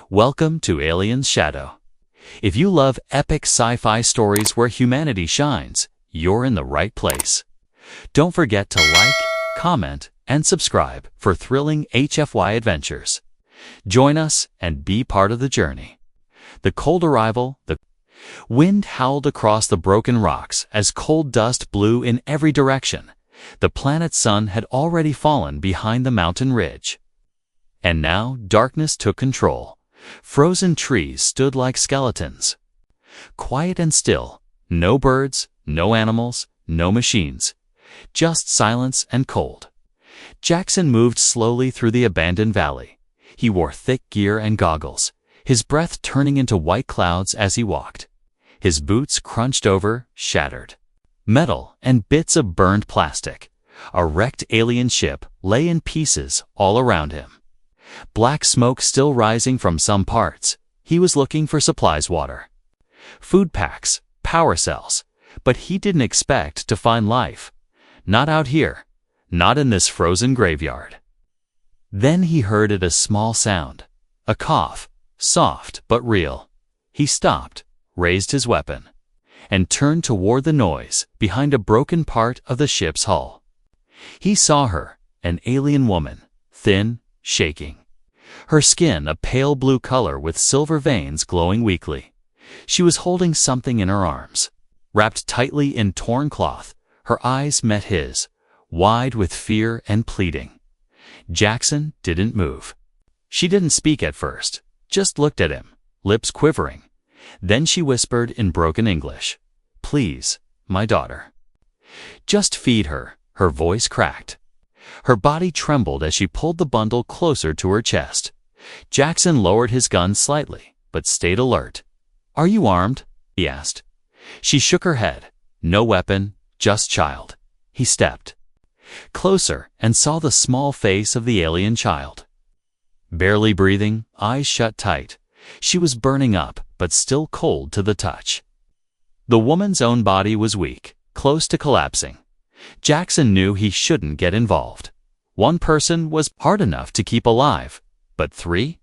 Welcome to Alien's Shadow. If you love epic sci-fi stories where humanity shines, you're in the right place. Don't forget to like, comment, and subscribe for thrilling HFY adventures. Join us and be part of the journey. The cold arrival, the wind howled across the broken rocks as cold dust blew in every direction. The planet's sun had already fallen behind the mountain ridge. And now darkness took control. Frozen trees stood like skeletons. Quiet and still, no birds, no animals, no machines. Just silence and cold. Jackson moved slowly through the abandoned valley. He wore thick gear and goggles, his breath turning into white clouds as he walked. His boots crunched over, shattered. Metal and bits of burned plastic. A wrecked alien ship lay in pieces all around him. Black smoke still rising from some parts. He was looking for supplies water. Food packs, power cells. But he didn't expect to find life. Not out here. Not in this frozen graveyard. Then he heard a small sound. A cough. Soft but real. He stopped, raised his weapon, and turned toward the noise behind a broken part of the ship's hull. He saw her, an alien woman, thin, shaking. Her skin a pale blue color with silver veins glowing weakly. She was holding something in her arms. Wrapped tightly in torn cloth, her eyes met his, wide with fear and pleading. Jackson didn't move. She didn't speak at first, just looked at him, lips quivering. Then she whispered in broken English, "Please, my daughter." "Just feed her," her voice cracked. Her body trembled as she pulled the bundle closer to her chest. Jackson lowered his gun slightly, but stayed alert. "Are you armed?" he asked. She shook her head. "No weapon, just child." He stepped closer and saw the small face of the alien child. Barely breathing, eyes shut tight. She was burning up, but still cold to the touch. The woman's own body was weak, close to collapsing. Jackson knew he shouldn't get involved. One person was hard enough to keep alive, but three?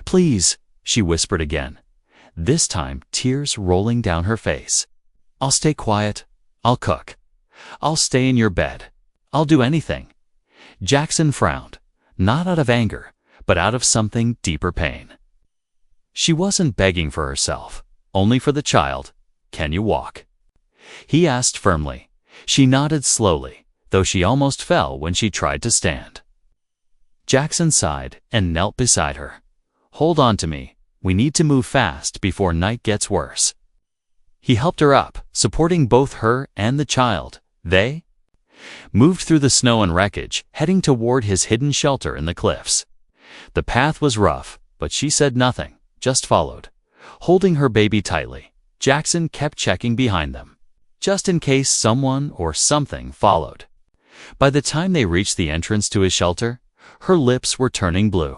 "Please," she whispered again, this time tears rolling down her face. "I'll stay quiet. I'll cook. I'll stay in your bed. I'll do anything." Jackson frowned, not out of anger, but out of something deeper pain. She wasn't begging for herself, only for the child. "Can you walk?" he asked firmly. She nodded slowly, though she almost fell when she tried to stand. Jackson sighed and knelt beside her. "Hold on to me. We need to move fast before night gets worse." He helped her up, supporting both her and the child. They moved through the snow and wreckage, heading toward his hidden shelter in the cliffs. The path was rough, but she said nothing, just followed. Holding her baby tightly, Jackson kept checking behind them, just in case someone or something followed. By the time they reached the entrance to his shelter, her lips were turning blue.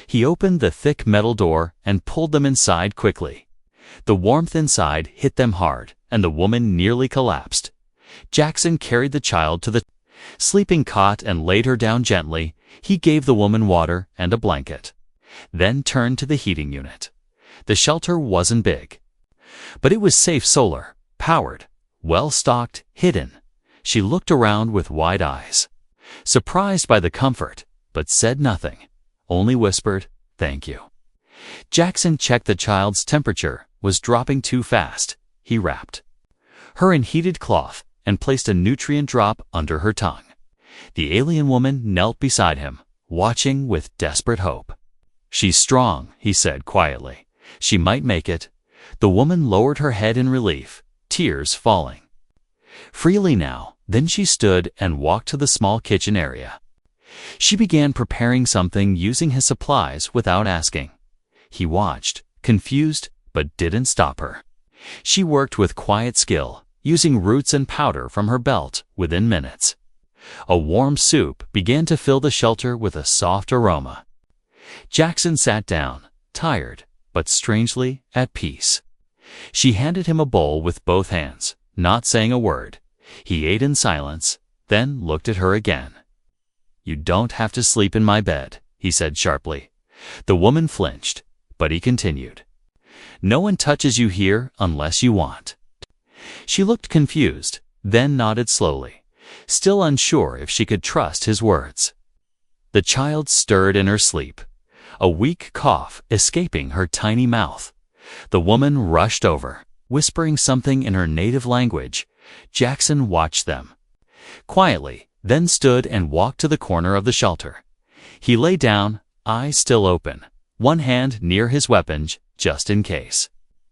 He opened the thick metal door and pulled them inside quickly. The warmth inside hit them hard, and the woman nearly collapsed. Jackson carried the child to the sleeping cot and laid her down gently. He gave the woman water and a blanket, then turned to the heating unit. The shelter wasn't big, but it was safe solar, powered, well-stocked, hidden. She looked around with wide eyes, surprised by the comfort, but said nothing, only whispered, "Thank you." Jackson checked the child's temperature was dropping too fast. He wrapped her in heated cloth and placed a nutrient drop under her tongue. The alien woman knelt beside him, watching with desperate hope. "She's strong," he said quietly. "She might make it." The woman lowered her head in relief, tears falling freely now. Then she stood and walked to the small kitchen area. She began preparing something using his supplies without asking. He watched, confused, but didn't stop her. She worked with quiet skill, using roots and powder from her belt within minutes. A warm soup began to fill the shelter with a soft aroma. Jackson sat down, tired, but strangely at peace. She handed him a bowl with both hands, not saying a word. He ate in silence, then looked at her again. "You don't have to sleep in my bed," he said sharply. The woman flinched, but he continued. "No one touches you here unless you want." She looked confused, then nodded slowly, still unsure if she could trust his words. The child stirred in her sleep, a weak cough escaping her tiny mouth. The woman rushed over, whispering something in her native language. Jackson watched them quietly, then stood and walked to the corner of the shelter. He lay down, eyes still open, one hand near his weapon just in case.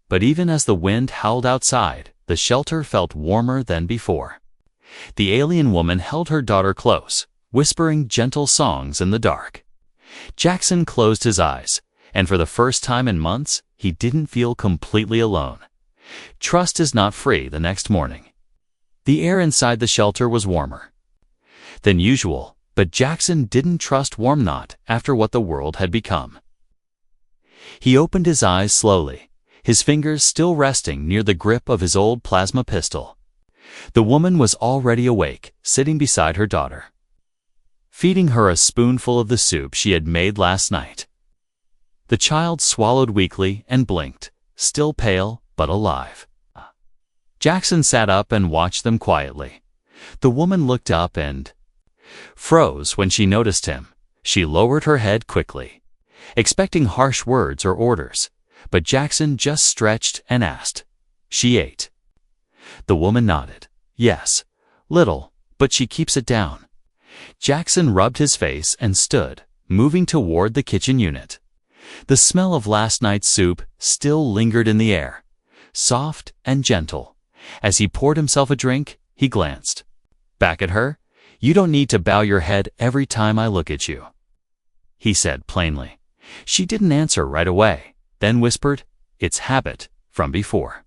But even as the wind howled outside, the shelter felt warmer than before. The alien woman held her daughter close, whispering gentle songs in the dark. Jackson closed his eyes, and for the first time in months, he didn't feel completely alone. Trust is not free the next morning. The air inside the shelter was warmer than usual, but Jackson didn't trust warm not after what the world had become. He opened his eyes slowly, his fingers still resting near the grip of his old plasma pistol. The woman was already awake, sitting beside her daughter, feeding her a spoonful of the soup she had made last night. The child swallowed weakly and blinked, still pale but alive. Jackson sat up and watched them quietly. The woman looked up and froze when she noticed him. She lowered her head quickly, expecting harsh words or orders, but Jackson just stretched and asked, "She ate?" The woman nodded. "Yes, little, but she keeps it down." Jackson rubbed his face and stood, moving toward the kitchen unit. The smell of last night's soup still lingered in the air, soft and gentle. As he poured himself a drink, he glanced back at her. "You don't need to bow your head every time I look at you," he said plainly. She didn't answer right away, then whispered, "It's habit from before."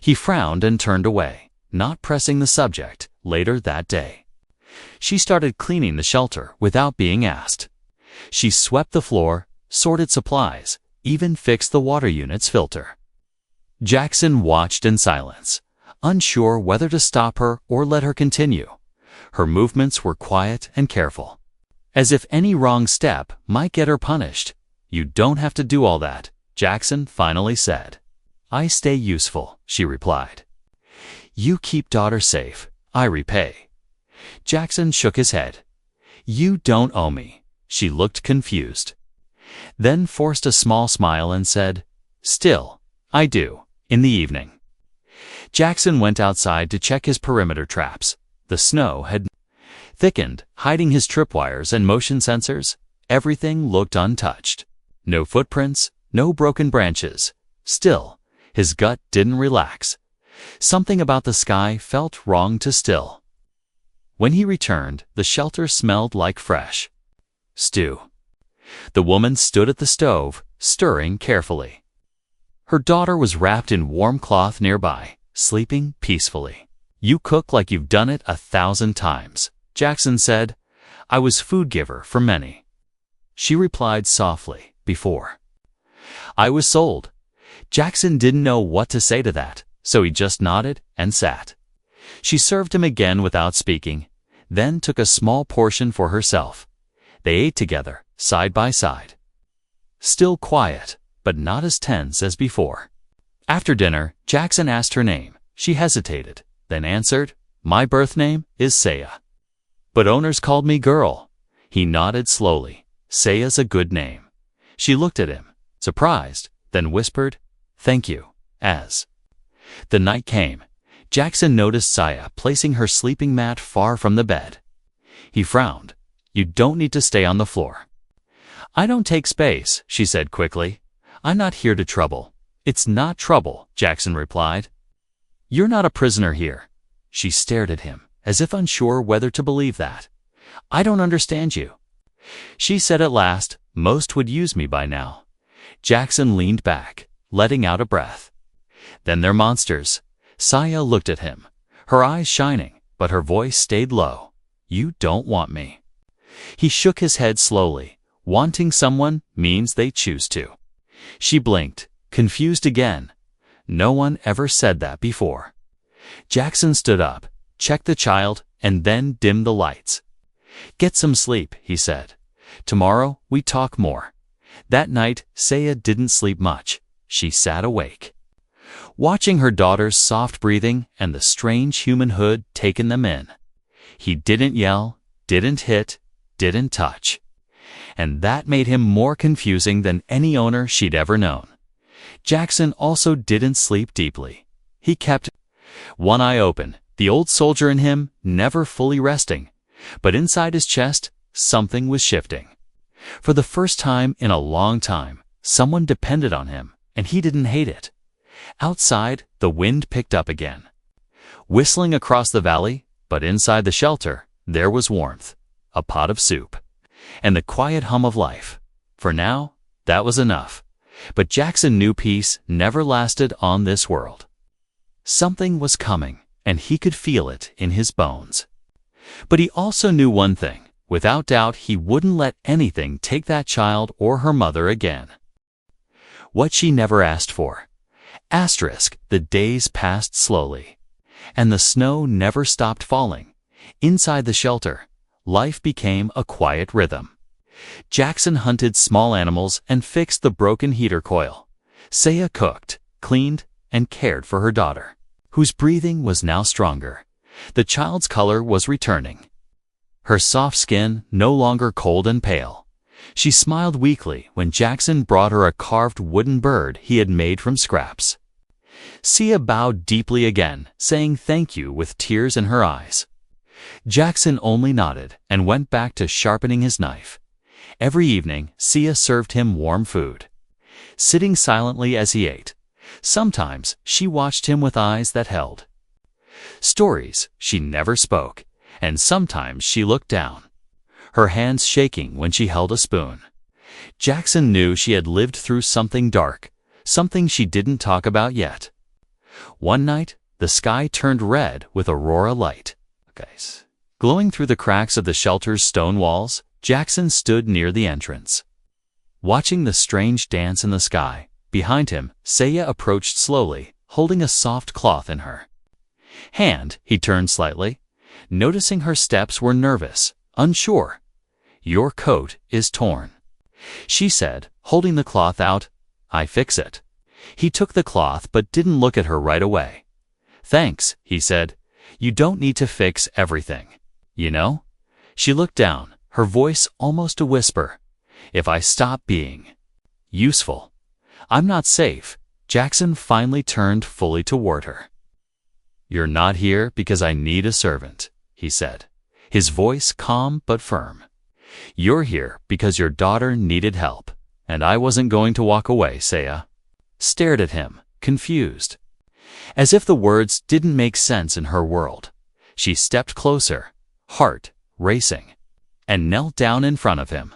He frowned and turned away, not pressing the subject. Later that day, she started cleaning the shelter without being asked. She swept the floor, sorted supplies, even fixed the water unit's filter. Jackson watched in silence, unsure whether to stop her or let her continue. Her movements were quiet and careful, as if any wrong step might get her punished. "You don't have to do all that," Jackson finally said. "I stay useful," she replied. "You keep daughter safe, I repay." Jackson shook his head. "You don't owe me." She looked confused, then forced a small smile and said, "Still, I do, in the evening." Jackson went outside to check his perimeter traps. The snow had thickened, hiding his tripwires and motion sensors. Everything looked untouched. No footprints, no broken branches. Still, his gut didn't relax. Something about the sky felt wrong to still. When he returned, the shelter smelled like fresh stew. The woman stood at the stove, stirring carefully. Her daughter was wrapped in warm cloth nearby, sleeping peacefully. "You cook like you've done it 1,000 times," Jackson said. "I was food giver for many." She replied softly, "Before I was sold." Jackson didn't know what to say to that, so he just nodded and sat. She served him again without speaking, then took a small portion for herself. They ate together, side by side. Still quiet, but not as tense as before. After dinner, Jackson asked her name. She hesitated, then answered, "My birth name is Saya, but owners called me girl." He nodded slowly. "Saya's a good name." She looked at him, surprised, then whispered, "Thank you." As the night came, Jackson noticed Saya placing her sleeping mat far from the bed. He frowned. "You don't need to stay on the floor." "I don't take space," she said quickly. "I'm not here to trouble." "It's not trouble," Jackson replied. "You're not a prisoner here." She stared at him, as if unsure whether to believe that. "I don't understand you," she said at last. "Most would use me by now." Jackson leaned back, letting out a breath. "Then they're monsters." Saya looked at him, her eyes shining, but her voice stayed low. "You don't want me." He shook his head slowly. "Wanting someone means they choose to." She blinked, confused again. No one ever said that before. Jackson stood up, checked the child, and then dimmed the lights. "Get some sleep," he said. "Tomorrow we talk more." That night, Saya didn't sleep much. She sat awake, watching her daughter's soft breathing and the strange human hood taking them in. He didn't yell, didn't hit, didn't touch. And that made him more confusing than any owner she'd ever known. Jackson also didn't sleep deeply. He kept one eye open, the old soldier in him never fully resting. But inside his chest, something was shifting. For the first time in a long time, someone depended on him, and he didn't hate it. Outside, the wind picked up again, whistling across the valley, but inside the shelter, there was warmth, a pot of soup, and the quiet hum of life. For now, that was enough. But Jackson knew peace never lasted on this world. Something was coming, and he could feel it in his bones. But he also knew one thing. Without doubt, he wouldn't let anything take that child or her mother again. What she never asked for. The days passed slowly, and the snow never stopped falling. Inside the shelter, life became a quiet rhythm. Jackson hunted small animals and fixed the broken heater coil. Saya cooked, cleaned, and cared for her daughter, whose breathing was now stronger. The child's color was returning, her soft skin no longer cold and pale. She smiled weakly when Jackson brought her a carved wooden bird he had made from scraps. Sia bowed deeply again, saying thank you with tears in her eyes. Jackson only nodded and went back to sharpening his knife. Every evening, Sia served him warm food, sitting silently as he ate. Sometimes she watched him with eyes that held stories she never spoke, and sometimes she looked down, her hands shaking when she held a spoon. Jackson knew she had lived through something dark, something she didn't talk about yet. One night, the sky turned red with aurora light. Glowing through the cracks of the shelter's stone walls, Jackson stood near the entrance, watching the strange dance in the sky. Behind him, Saya approached slowly, holding a soft cloth in her hand. He turned slightly, noticing her steps were nervous, unsure. "Your coat is torn," she said, holding the cloth out. "I fix it." He took the cloth but didn't look at her right away. "Thanks," he said. "You don't need to fix everything, you know?" She looked down, her voice almost a whisper. "If I stop being useful, I'm not safe." Jackson finally turned fully toward her. "You're not here because I need a servant," he said, his voice calm but firm. "You're here because your daughter needed help, and I wasn't going to walk away." Saya stared at him, confused, as if the words didn't make sense in her world. She stepped closer, heart racing, and knelt down in front of him.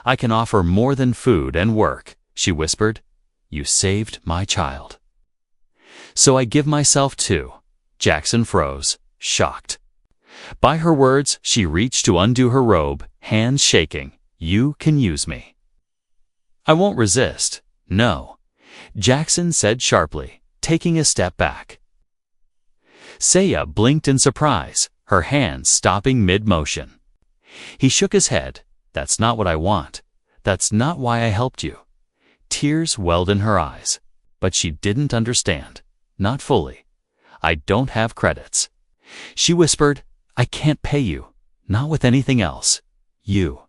"I can offer more than food and work," she whispered. "You saved my child, so I give myself too." Jackson froze, shocked by her words. She reached to undo her robe, hands shaking. "You can use me." "I won't resist." "No," Jackson said sharply, taking a step back. Saya blinked in surprise, her hands stopping mid-motion. He shook his head. "That's not what I want. That's not why I helped you." Tears welled in her eyes, but she didn't understand. Not fully. "I don't have credits," she whispered. "I can't pay you, not with anything else." "You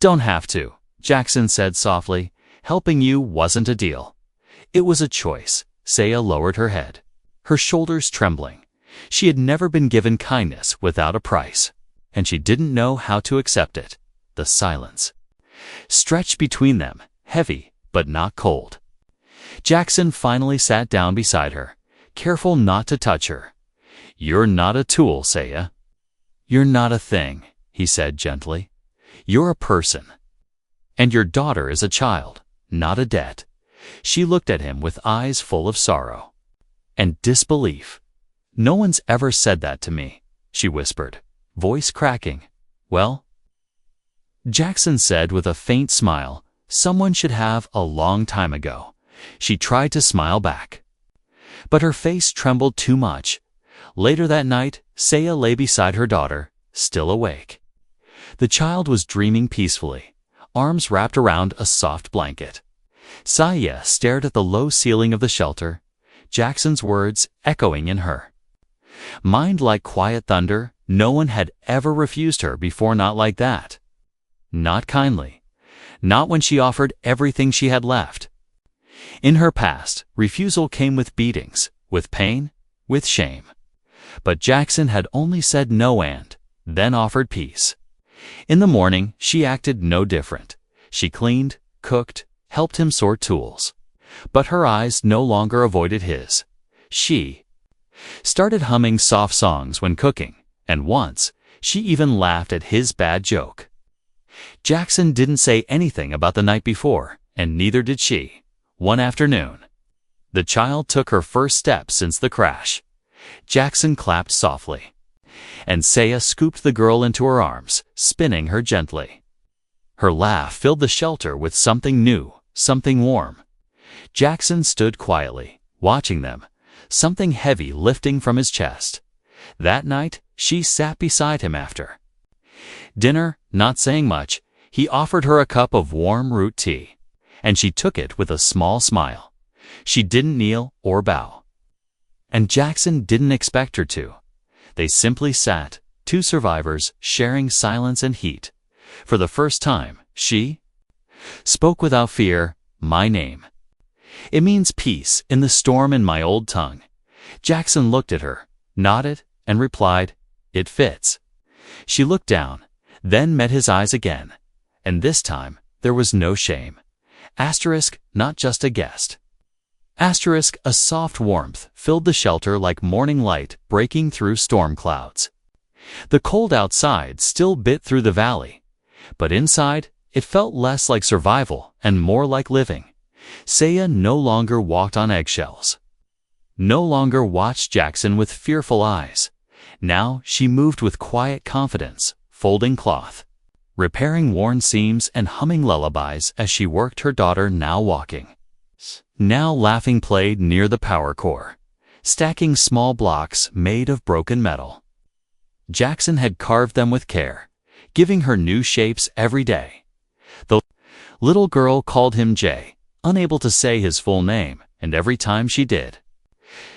don't have to," Jackson said softly. "Helping you wasn't a deal. It was a choice." Saya lowered her head, her shoulders trembling. She had never been given kindness without a price, and she didn't know how to accept it. The silence stretched between them, heavy but not cold. Jackson finally sat down beside her, careful not to touch her. "You're not a tool, Saya. You're not a thing," he said gently. "You're a person. And your daughter is a child, not a debt." She looked at him with eyes full of sorrow and disbelief. "No one's ever said that to me," she whispered, voice cracking. "Well," Jackson said with a faint smile, "someone should have a long time ago." She tried to smile back, but her face trembled too much. Later that night, Saya lay beside her daughter, still awake. The child was dreaming peacefully. arms wrapped around a soft blanket. Saya stared at the low ceiling of the shelter, Jackson's words echoing in her mind like quiet thunder. No one had ever refused her before, not like that. Not kindly. Not when she offered everything she had left. In her past, refusal came with beatings, with pain, with shame. But Jackson had only said no and then offered peace. In the morning, she acted no different. She cleaned, cooked, helped him sort tools. But her eyes no longer avoided his. She started humming soft songs when cooking, and once, she even laughed at his bad joke. Jackson didn't say anything about the night before, and neither did she. One afternoon, the child took her first step since the crash. Jackson clapped softly, and Saya scooped the girl into her arms, spinning her gently. Her laugh filled the shelter with something new, something warm. Jackson stood quietly, watching them, something heavy lifting from his chest. That night, she sat beside him after dinner, not saying much. He offered her a cup of warm root tea, and she took it with a small smile. She didn't kneel or bow, and Jackson didn't expect her to. They simply sat, two survivors sharing silence and heat. For the first time, she spoke without fear, "My name. It means peace in the storm in my old tongue." Jackson looked at her, nodded, and replied, "It fits." She looked down, then met his eyes again, and this time there was no shame. Asterisk, not just a guest. Asterisk, a soft warmth filled the shelter like morning light breaking through storm clouds. The cold outside still bit through the valley, but inside it felt less like survival and more like living. Saya no longer walked on eggshells, no longer watched Jackson with fearful eyes. Now she moved with quiet confidence, folding cloth, repairing worn seams, and humming lullabies as she worked her daughter, now walking, now laughing, played near the power core, stacking small blocks made of broken metal. Jackson had carved them with care, giving her new shapes every day. The little girl called him Jay, unable to say his full name, and every time she did,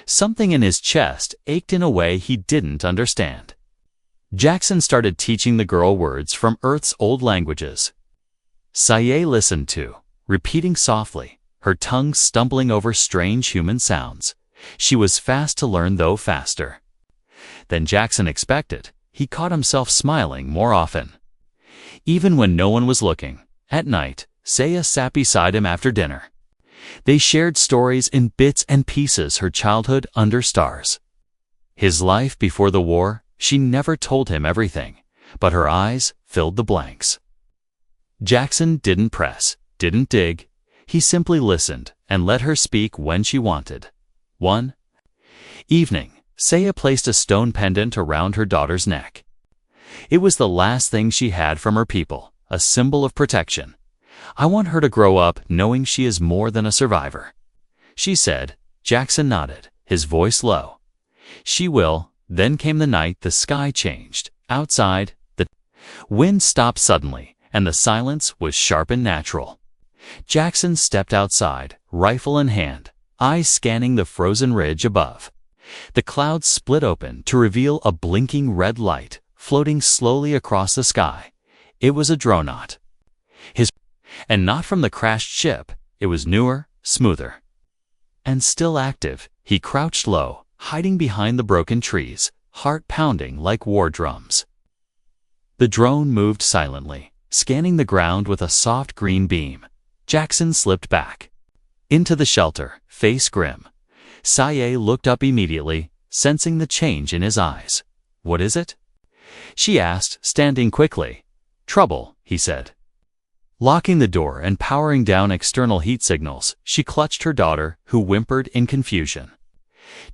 something in his chest ached in a way he didn't understand. Jackson started teaching the girl words from Earth's old languages. Saya listened to, repeating softly, her tongue stumbling over strange human sounds. She was fast to learn, though faster than Jackson expected. He caught himself smiling more often, even when no one was looking. At night, Saya sat beside him after dinner. They shared stories in bits and pieces, her childhood under stars, his life before the war. She never told him everything, but her eyes filled the blanks. Jackson didn't press, didn't dig. He simply listened and let her speak when she wanted. One evening, Saya placed a stone pendant around her daughter's neck. It was the last thing she had from her people, a symbol of protection. "I want her to grow up knowing she is more than a survivor," she said. Jackson nodded, his voice low. "She will." Then came the night. The sky changed. Outside, the wind stopped suddenly, and the silence was sharp and natural. Jackson stepped outside, rifle in hand, eyes scanning the frozen ridge above. The clouds split open to reveal a blinking red light floating slowly across the sky. It was a dronenaut. And not from the crashed ship. It was newer, smoother, and still active. He crouched low, hiding behind the broken trees, heart pounding like war drums. The drone moved silently, scanning the ground with a soft green beam. Jackson slipped back into the shelter, face grim. Saya looked up immediately, sensing the change in his eyes. "What is it?" she asked, standing quickly. "Trouble," he said. Locking the door and powering down external heat signals, she clutched her daughter, who whimpered in confusion.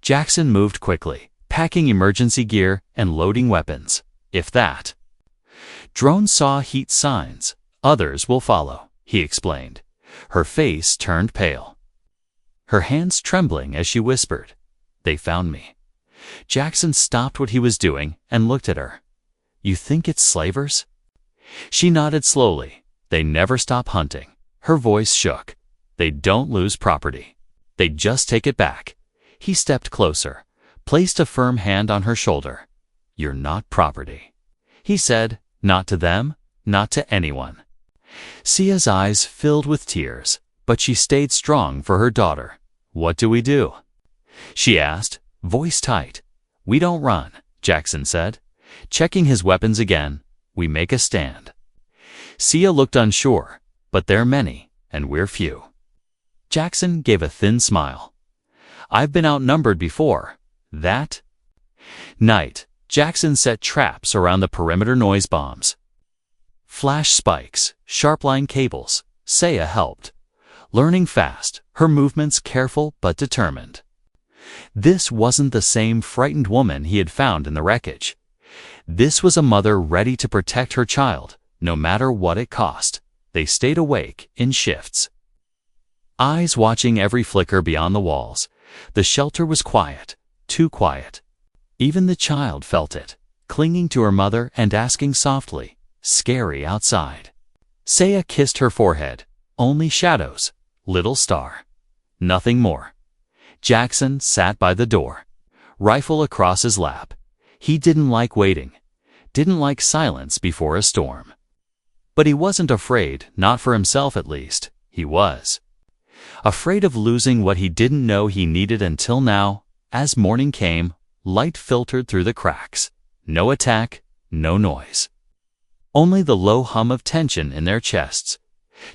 Jackson moved quickly, packing emergency gear and loading weapons. "If that drone saw heat signs, others will follow," he explained. Her face turned pale, her hands trembling as she whispered, "They found me." Jackson stopped what he was doing and looked at her. "You think it's slavers?" She nodded slowly. They never stop hunting. Her voice shook. They don't lose property. They just take it back. He stepped closer, placed a firm hand on her shoulder. You're not property, he said, not to them, not to anyone. Sia's eyes filled with tears, but she stayed strong for her daughter. What do we do? She asked, voice tight. We don't run, Jackson said. Checking his weapons again, we make a stand. Sia looked unsure, but they're many, and we're few. Jackson gave a thin smile. I've been outnumbered before. That night, Jackson set traps around the perimeter noise bombs. Flash spikes, sharp-line cables. Sia helped. Learning fast, her movements careful but determined. This wasn't the same frightened woman he had found in the wreckage. This was a mother ready to protect her child, no matter what it cost. They stayed awake in shifts. Eyes watching every flicker beyond the walls. The shelter was quiet, too quiet. Even the child felt it, clinging to her mother and asking softly, scary outside. Sia kissed her forehead. Only shadows, little star. Nothing more. Jackson sat by the door, rifle across his lap. He didn't like waiting, didn't like silence before a storm. But he wasn't afraid, not for himself at least. He was afraid of losing what he didn't know he needed until now. As morning came, light filtered through the cracks. No attack, no noise. Only the low hum of tension in their chests.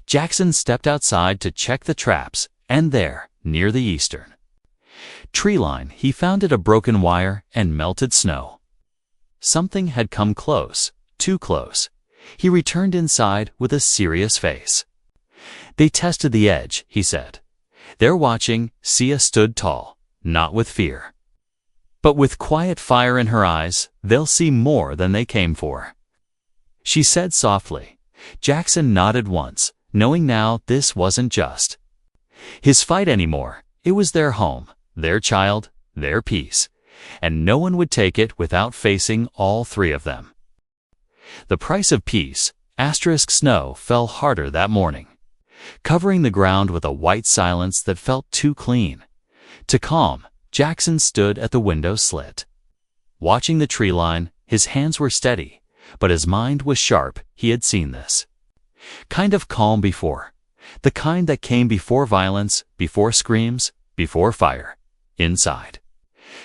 Jackson stepped outside to check the traps, and there, near the eastern tree line, he found a broken wire and melted snow. Something had come close, too close. He returned inside with a serious face. They tested the edge, he said. They're watching. Sia stood tall, not with fear, but with quiet fire in her eyes. They'll see more than they came for, she said softly. Jackson nodded once, knowing now this wasn't just his fight anymore. It was their home, their child, their peace, and no one would take it without facing all three of them. The price of peace, snow, fell harder that morning, covering the ground with a white silence that felt too clean to calm. Jackson stood at the window slit, watching the tree line. His hands were steady, but his mind was sharp. He had seen this kind of calm before, the kind that came before violence, before screams, before fire. Inside,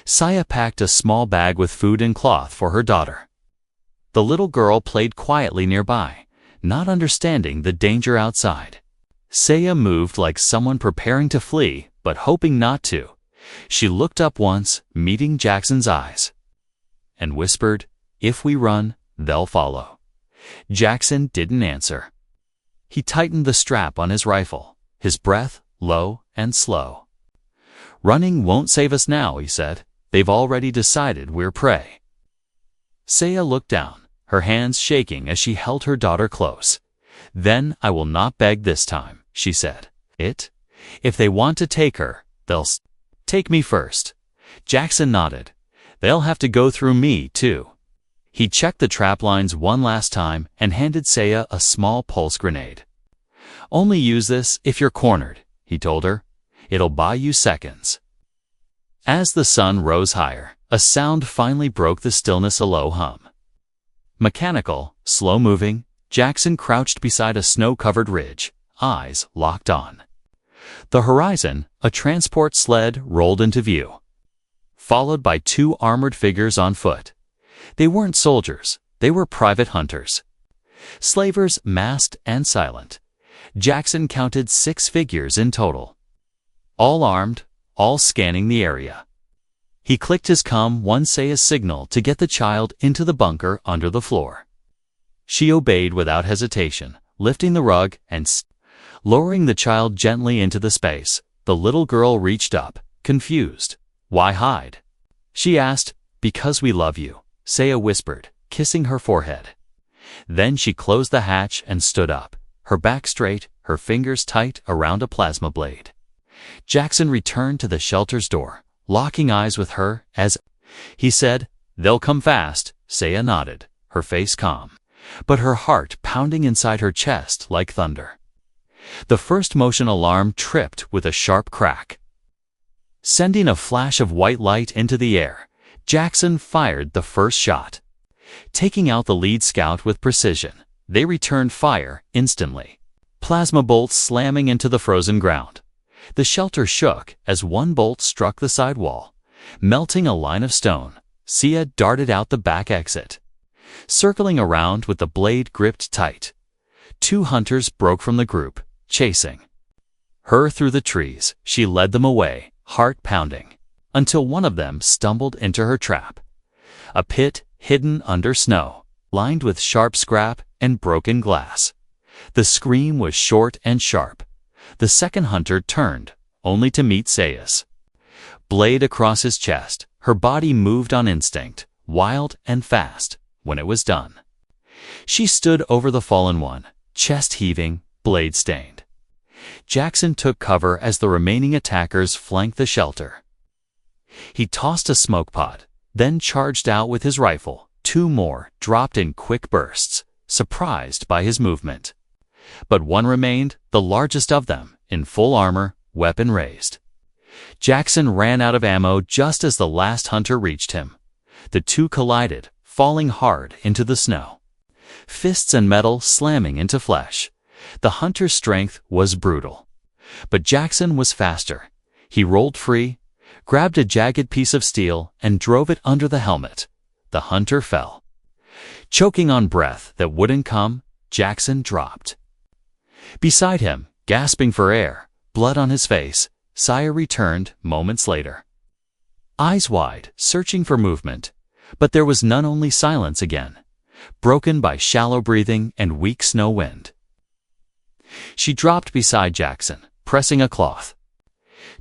Sia packed a small bag with food and cloth for her daughter. The little girl played quietly nearby, not understanding the danger outside. Sia moved like someone preparing to flee, but hoping not to. She looked up once, meeting Jackson's eyes, and whispered, if we run, they'll follow. Jackson didn't answer. He tightened the strap on his rifle, his breath low and slow. Running won't save us now, he said. They've already decided we're prey. Sia looked down, her hands shaking as she held her daughter close. Then I will not beg this time, she said. If they want to take her, they'll take me first. Jackson nodded. They'll have to go through me, too. He checked the trap lines one last time and handed Sia a small pulse grenade. Only use this if you're cornered, he told her. It'll buy you seconds. As the sun rose higher, a sound finally broke the stillness, a low hum. Mechanical, slow-moving, Jackson crouched beside a snow-covered ridge, eyes locked on the horizon. A transport sled rolled into view, followed by two armored figures on foot. They weren't soldiers, they were private hunters. Slavers, masked and silent. Jackson counted 6 figures in total, all armed, all scanning the area. He clicked his COM-1 Sia's signal to get the child into the bunker under the floor. She obeyed without hesitation, lifting the rug and lowering the child gently into the space. The little girl reached up, confused. Why hide? She asked. Because we love you, Sia whispered, kissing her forehead. Then she closed the hatch and stood up, her back straight, her fingers tight around a plasma blade. Jackson returned to the shelter's door, locking eyes with her as he said, they'll come fast. Sia nodded, her face calm. but her heart pounding inside her chest like thunder. The first motion alarm tripped with a sharp crack. Sending a flash of white light into the air, Jackson fired the first shot. Taking out the lead scout with precision, they returned fire instantly. Plasma bolts slamming into the frozen ground. The shelter shook as one bolt struck the side wall, melting a line of stone. Sia darted out the back exit, circling around with the blade gripped tight. 2 hunters broke from the group, chasing her through the trees. She led them away, heart pounding, until one of them stumbled into her trap. A pit hidden under snow, lined with sharp scrap and broken glass. The scream was short and sharp. The second hunter turned, only to meet Saya's blade across his chest. Her body moved on instinct, wild and fast, when it was done. She stood over the fallen one, chest heaving, blade stained. Jackson took cover as the remaining attackers flanked the shelter. He tossed a smoke pot, then charged out with his rifle. 2 more dropped in quick bursts, surprised by his movement. But one remained, the largest of them, in full armor, weapon raised. Jackson ran out of ammo just as the last hunter reached him. The 2 collided, falling hard into the snow. Fists and metal slamming into flesh. The hunter's strength was brutal. But Jackson was faster. He rolled free, grabbed a jagged piece of steel, and drove it under the helmet. The hunter fell. Choking on breath that wouldn't come, Jackson dropped. Beside him, gasping for air, blood on his face, Saya returned moments later. Eyes wide, searching for movement, but there was none, only silence again, broken by shallow breathing and weak snow wind. She dropped beside Jackson, pressing a cloth.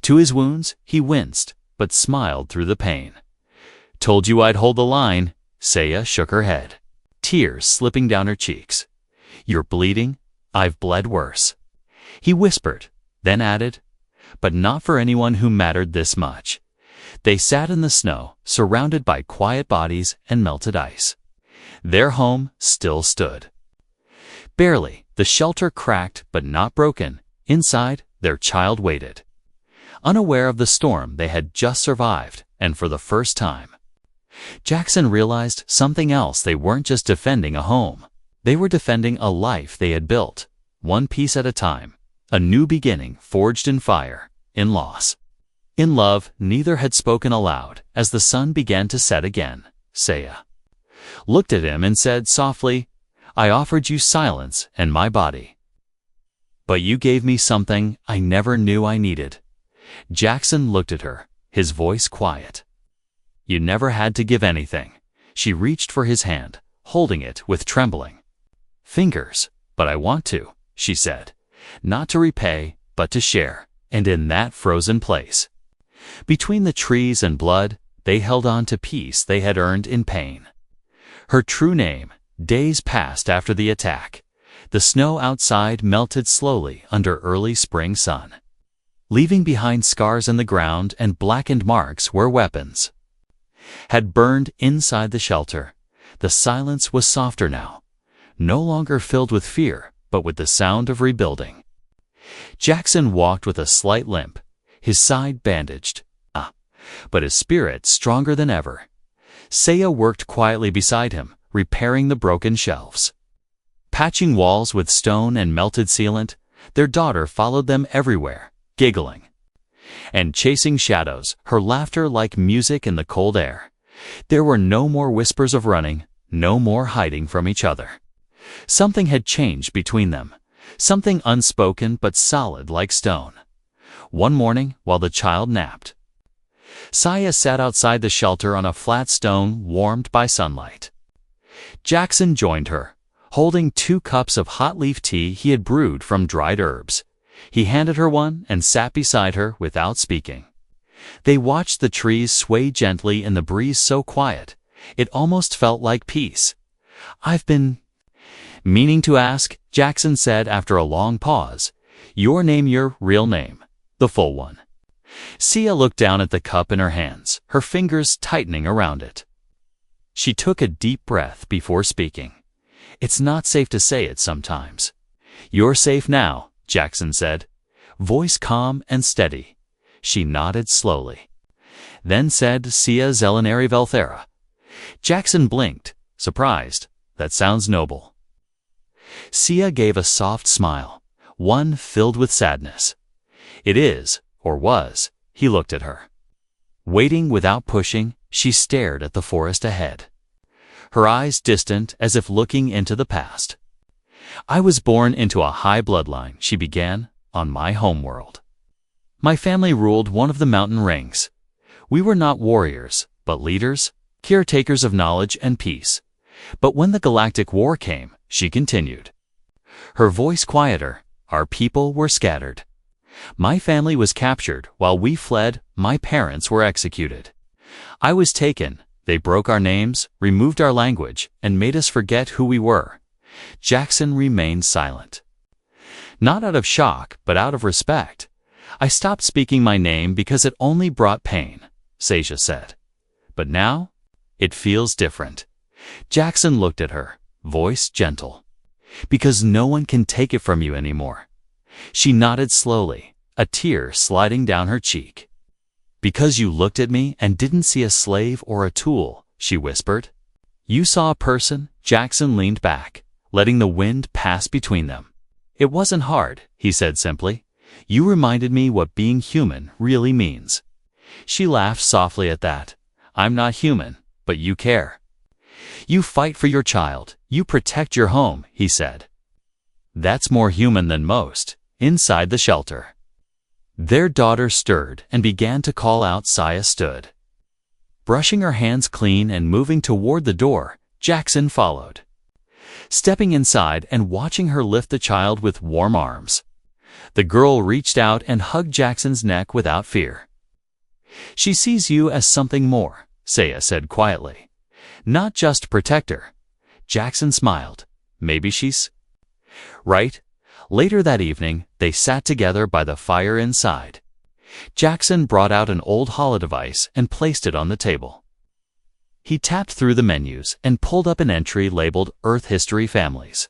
To his wounds, he winced, but smiled through the pain. "Told you I'd hold the line." Saya shook her head, tears slipping down her cheeks. "You're bleeding? I've bled worse." He whispered, then added, "But not for anyone who mattered this much." They sat in the snow, surrounded by quiet bodies and melted ice. Their home still stood. Barely, the shelter cracked but not broken. Inside, their child waited. Unaware of the storm they had just survived, and for the first time, Jackson realized something else. They weren't just defending a home. They were defending a life they had built, one piece at a time. A new beginning forged in fire, in loss. In love, neither had spoken aloud. As the sun began to set again, Saya looked at him and said softly, "I offered you silence and my body. But you gave me something I never knew I needed." Jackson looked at her, his voice quiet. "You never had to give anything." She reached for his hand, holding it with trembling fingers. "But I want to," she said. "Not to repay, but to share." And in that frozen place, between the trees and blood, they held on to peace they had earned in pain. Her true name. Days passed after the attack. The snow outside melted slowly under early spring sun, leaving behind scars in the ground and blackened marks where weapons had burned inside the shelter. The silence was softer now, no longer filled with fear, but with the sound of rebuilding. Jackson walked with a slight limp, his side bandaged, but his spirit stronger than ever. Saya worked quietly beside him, repairing the broken shelves, patching walls with stone and melted sealant. Their daughter followed them everywhere, giggling and chasing shadows, her laughter like music in the cold air. There were no more whispers of running, no more hiding from each other. Something had changed between them, something unspoken but solid like stone. One morning, while the child napped, Saya sat outside the shelter on a flat stone warmed by sunlight. Jackson joined her, holding 2 cups of hot leaf tea he had brewed from dried herbs. He handed her one and sat beside her without speaking. They watched the trees sway gently in the breeze, so quiet, it almost felt like peace. "I've been meaning to ask," Jackson said after a long pause. "Your name, your real name, the full one." Sia looked down at the cup in her hands, her fingers tightening around it. She took a deep breath before speaking. It's not safe to say it sometimes. You're safe now, Jackson said, voice calm and steady. She nodded slowly. Then said, Sia zelenari velthera. Jackson blinked, surprised. That sounds noble. Sia gave a soft smile, one filled with sadness. It is, or was. He looked at her. Waiting without pushing, she stared at the forest ahead. Her eyes distant as if looking into the past. I was born into a high bloodline, she began, on my homeworld. My family ruled one of the mountain rings. We were not warriors, but leaders, caretakers of knowledge and peace. But when the galactic war came, she continued. Her voice quieter, our people were scattered. My family was captured while we fled, my parents were executed. I was taken, they broke our names, removed our language, and made us forget who we were. Jackson remained silent. Not out of shock, but out of respect. I stopped speaking my name because it only brought pain, Seja said. But now, it feels different. Jackson looked at her, voice gentle. Because no one can take it from you anymore. She nodded slowly, a tear sliding down her cheek. Because you looked at me and didn't see a slave or a tool, she whispered. You saw a person, Jackson leaned back, letting the wind pass between them. It wasn't hard, he said simply. You reminded me what being human really means. She laughed softly at that. I'm not human, but you care. You fight for your child, you protect your home, he said. That's more human than most. Inside the shelter. Their daughter stirred and began to call out. Sia stood. Brushing her hands clean and moving toward the door, Jackson followed. Stepping inside and watching her lift the child with warm arms. The girl reached out and hugged Jackson's neck without fear. She sees you as something more, Sia said quietly. Not just protector. Jackson smiled. Maybe she's right. Later that evening, they sat together by the fire inside. Jackson brought out an old holodevice and placed it on the table. He tapped through the menus and pulled up an entry labeled Earth History Families.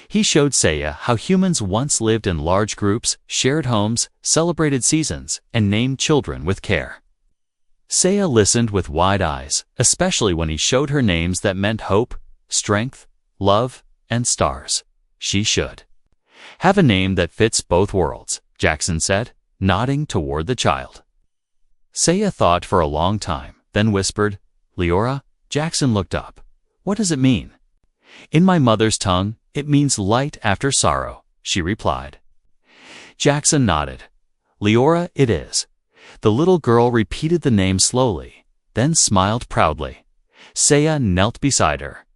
He showed Sia how humans once lived in large groups, shared homes, celebrated seasons, and named children with care. Sia listened with wide eyes, especially when he showed her names that meant hope, strength, love, and stars. She should have a name that fits both worlds, Jackson said, nodding toward the child. Sia thought for a long time, then whispered, Leora. Jackson looked up. What does it mean? In my mother's tongue, it means light after sorrow, she replied. Jackson nodded. Leora it is. The little girl repeated the name slowly, then smiled proudly. Sia knelt beside her,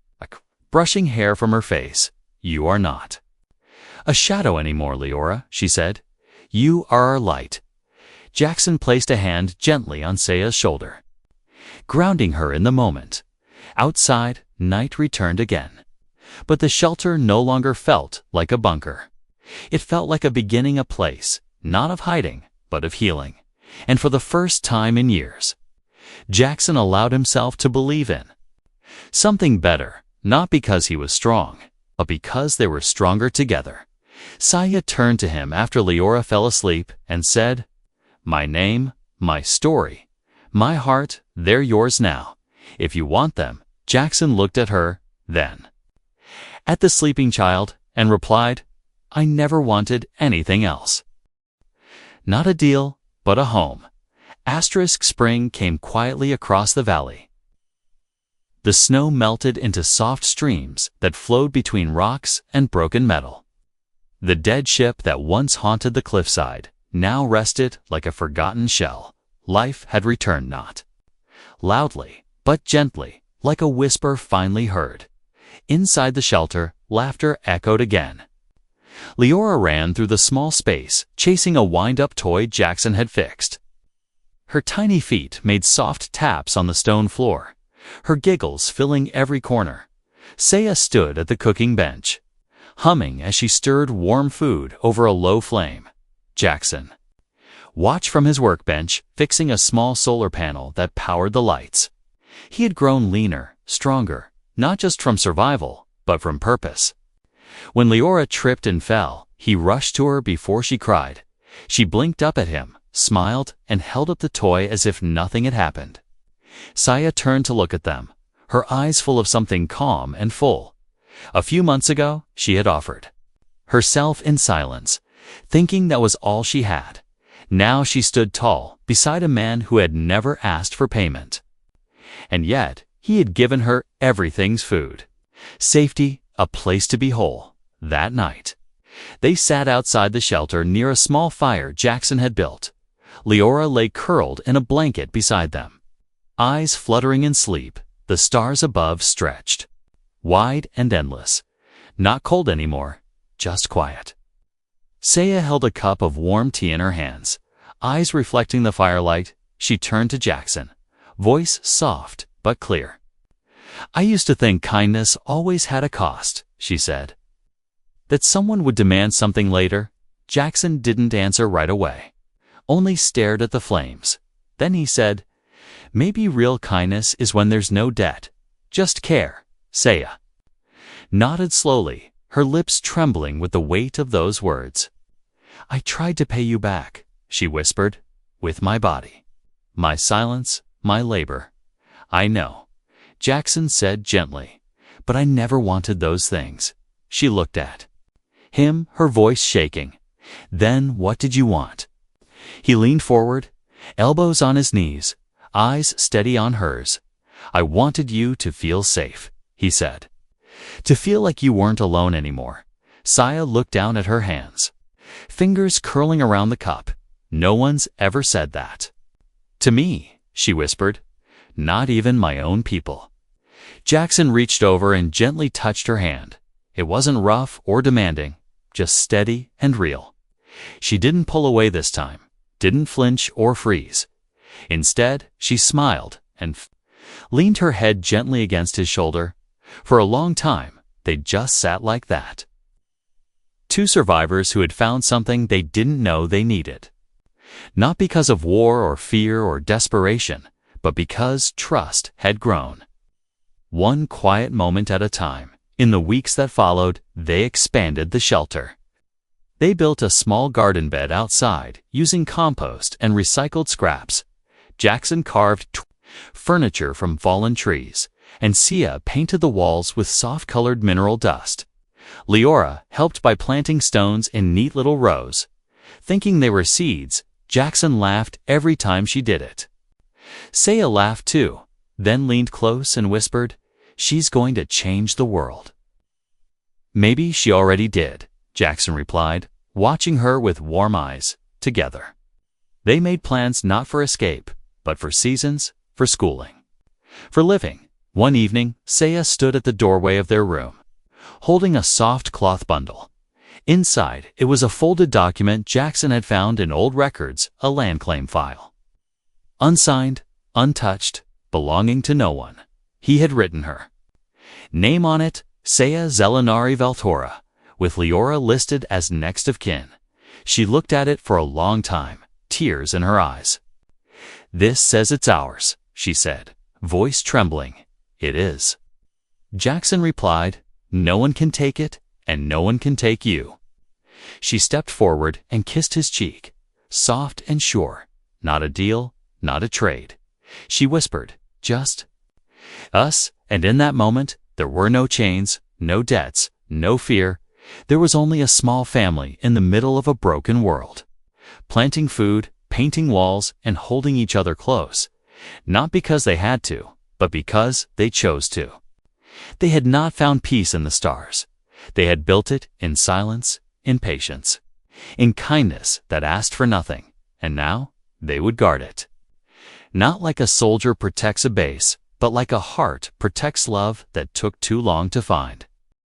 brushing hair from her face. You are not a shadow anymore, Leora, she said. You are our light. Jackson placed a hand gently on Sia's shoulder, grounding her in the moment. Outside, night returned again. But the shelter no longer felt like a bunker. It felt like a beginning, a place, not of hiding, but of healing. And for the first time in years, Jackson allowed himself to believe in something better, not because he was strong, but because they were stronger together. Sia turned to him after Leora fell asleep and said, My name, my story, my heart, they're yours now. If you want them. Jackson looked at her, then at the sleeping child, and replied, I never wanted anything else. Not a deal, but a home. Spring came quietly across the valley. The snow melted into soft streams that flowed between rocks and broken metal. The dead ship that once haunted the cliffside now rested like a forgotten shell. Life had returned, not loudly, but gently, like a whisper finally heard. Inside the shelter, laughter echoed again. Leora ran through the small space, chasing a wind-up toy Jackson had fixed. Her tiny feet made soft taps on the stone floor, her giggles filling every corner. Sia stood at the cooking bench, humming as she stirred warm food over a low flame. Jackson watched from his workbench, fixing a small solar panel that powered the lights. He had grown leaner, stronger, not just from survival, but from purpose. When Leora tripped and fell, he rushed to her before she cried. She blinked up at him, smiled, and held up the toy as if nothing had happened. Saya turned to look at them, her eyes full of something calm and full. A few months ago, she had offered herself in silence, thinking that was all she had. Now she stood tall, beside a man who had never asked for payment. And yet, he had given her everything's food, safety, a place to be whole. That night, they sat outside the shelter near a small fire Jackson had built. Leora lay curled in a blanket beside them, eyes fluttering in sleep, the stars above stretched, wide and endless. Not cold anymore, just quiet. Saya held a cup of warm tea in her hands, eyes reflecting the firelight. She turned to Jackson, voice soft but clear. "I used to think kindness always had a cost," she said. "That someone would demand something later." Jackson didn't answer right away, only stared at the flames. Then he said, "Maybe real kindness is when there's no debt, just care." Saya nodded slowly, her lips trembling with the weight of those words. "I tried to pay you back," she whispered, "with my body, my silence, my labor." "I know," Jackson said gently, "but I never wanted those things." She looked at him, her voice shaking. "Then what did you want?" He leaned forward, elbows on his knees, eyes steady on hers. "I wanted you to feel safe," he said. "To feel like you weren't alone anymore." Saya looked down at her hands, fingers curling around the cup. "No one's ever said that to me," she whispered. "Not even my own people." Jackson reached over and gently touched her hand. It wasn't rough or demanding, just steady and real. She didn't pull away this time, didn't flinch or freeze. Instead, she smiled and leaned her head gently against his shoulder. For a long time, they just sat like that. Two survivors who had found something they didn't know they needed. Not because of war or fear or desperation, but because trust had grown. One quiet moment at a time, in the weeks that followed, they expanded the shelter. They built a small garden bed outside, using compost and recycled scraps. Jackson carved furniture from fallen trees, and Sia painted the walls with soft-colored mineral dust. Leora helped by planting stones in neat little rows. Thinking they were seeds, Jackson laughed every time she did it. Saya laughed too, then leaned close and whispered, "She's going to change the world." "Maybe she already did," Jackson replied, watching her with warm eyes. Together, they made plans not for escape, but for seasons, for schooling, for living. One evening, Saya stood at the doorway of their room, holding a soft cloth bundle. Inside, it was a folded document Jackson had found in old records, a land claim file. Unsigned, untouched, belonging to no one. He had written her name on it, Saya Zelenari Veltora, with Leora listed as next of kin. She looked at it for a long time, tears in her eyes. "This says it's ours," she said, voice trembling. "It is." Jackson replied, "No one can take it, and no one can take you." She stepped forward and kissed his cheek, soft and sure. "Not a deal, not a trade," she whispered, "just us." And in that moment, there were no chains, no debts, no fear. There was only a small family in the middle of a broken world, planting food, painting walls, and holding each other close, not because they had to, but because they chose to. They had not found peace in the stars. They had built it in silence, in patience, in kindness that asked for nothing, and now they would guard it. Not like a soldier protects a base, but like a heart protects love that took too long to find.